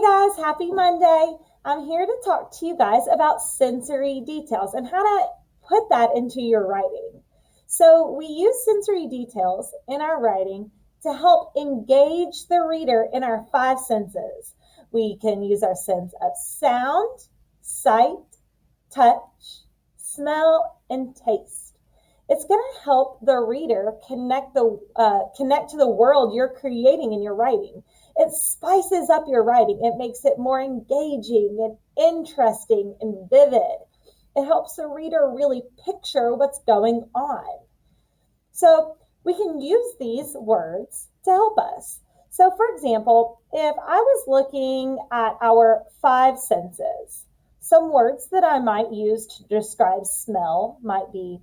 Hey guys, happy Monday. I'm here to talk to you guys about sensory details and how to put that into your writing. So, we use sensory details in our writing to help engage the reader in our five senses. We can use our sense of sound, sight, touch, smell, and taste. It's going to help the reader connect to the world you're creating in your writing. It spices up your writing. It makes it more engaging and interesting and vivid. It helps the reader really picture what's going on. So we can use these words to help us. So for example, if I was looking at our five senses, some words that I might use to describe smell might be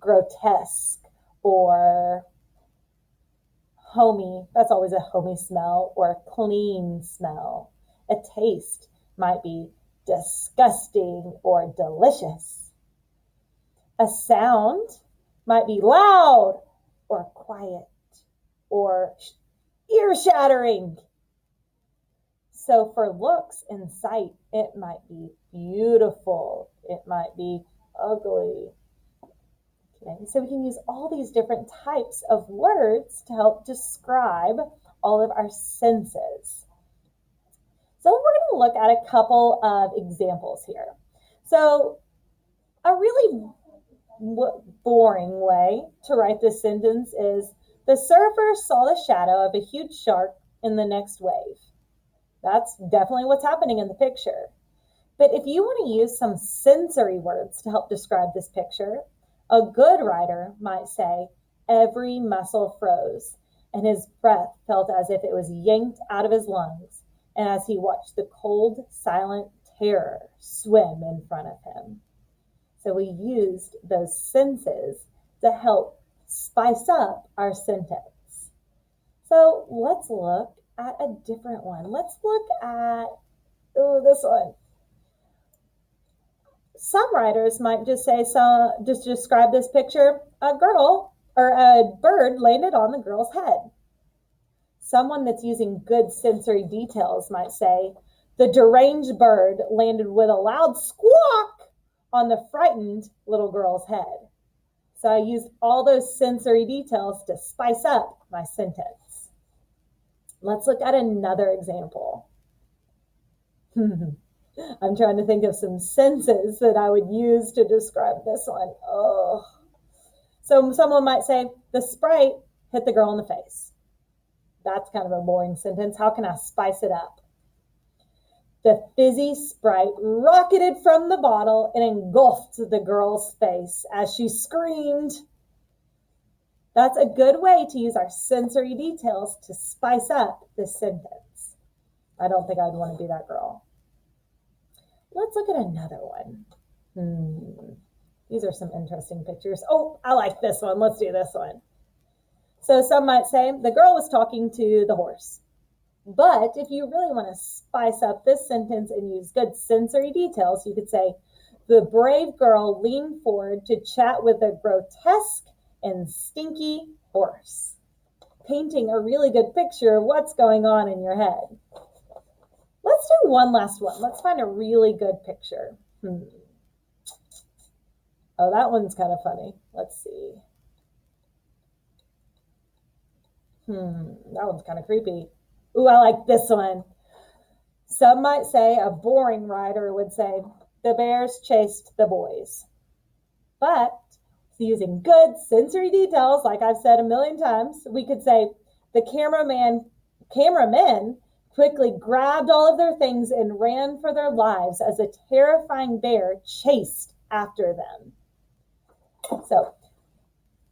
grotesque or homey. That's always a homey smell, or a clean smell. A taste might be disgusting or delicious. A sound might be loud or quiet or ear-shattering. So for looks and sight, it might be beautiful. It might be ugly. Okay, so we can use all these different types of words to help describe all of our senses. So we're going to look at a couple of examples here. So a really boring way to write this sentence is, the surfer saw the shadow of a huge shark in the next wave. That's definitely what's happening in the picture. But if you want to use some sensory words to help describe this picture, a good writer might say, every muscle froze, and his breath felt as if it was yanked out of his lungs, and as he watched the cold, silent terror swim in front of him. So we used those senses to help spice up our sentence. So let's look at a different one. Let's look at this one. Some writers might just say, just describe this picture, a girl or a bird landed on the girl's head. Someone that's using good sensory details might say, the deranged bird landed with a loud squawk on the frightened little girl's head. So I used all those sensory details to spice up my sentence. Let's look at another example. I'm trying to think of some senses that I would use to describe this one. Oh. So someone might say, the Sprite hit the girl in the face. That's kind of a boring sentence. How can I spice it up? The fizzy Sprite rocketed from the bottle and engulfed the girl's face as she screamed. That's a good way to use our sensory details to spice up this sentence. I don't think I'd want to be that girl. Let's look at another one. These are some interesting pictures. Oh, I like this one. Let's do this one. So some might say, the girl was talking to the horse. But if you really want to spice up this sentence and use good sensory details, you could say, the brave girl leaned forward to chat with a grotesque and stinky horse, painting a really good picture of what's going on in your head. Let's do one last one. Let's find a really good picture. Oh, that one's kind of funny. Let's see. That one's kind of creepy. Ooh, I like this one. Some might say, a boring writer would say, the bears chased the boys. But using good sensory details, like I've said a million times, we could say, the cameramen quickly grabbed all of their things and ran for their lives as a terrifying bear chased after them. So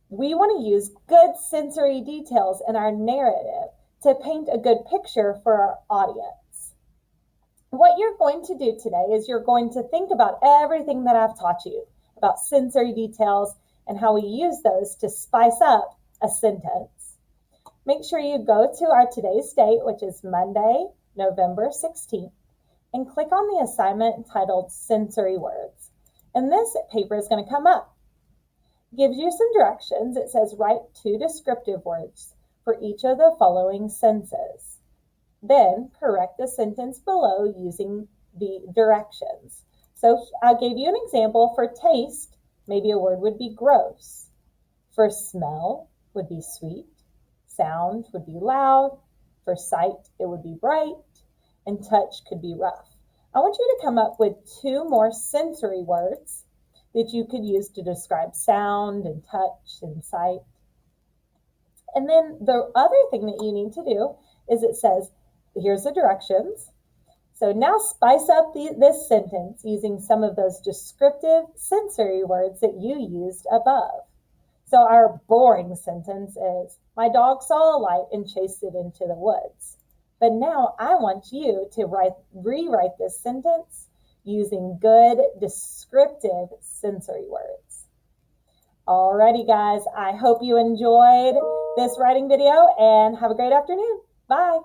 we want to use good sensory details in our narrative to paint a good picture for our audience. What you're going to do today is you're going to think about everything that I've taught you about sensory details and how we use those to spice up a sentence. Make sure you go to our today's date, which is Monday, November 16th, and click on the assignment titled Sensory Words. And this paper is going to come up. Gives you some directions. It says write 2 descriptive words for each of the following senses. Then correct the sentence below using the directions. So I gave you an example. For taste, maybe a word would be gross. For smell would be sweet. Sound would be loud. For sight, it would be bright. And touch could be rough. I want you to come up with 2 more sensory words that you could use to describe sound and touch and sight. And then the other thing that you need to do is it says, here's the directions. So now spice up this sentence using some of those descriptive sensory words that you used above. So our boring sentence is, my dog saw a light and chased it into the woods. But now I want you to rewrite this sentence using good descriptive sensory words. Alrighty, guys, I hope you enjoyed this writing video and have a great afternoon. Bye.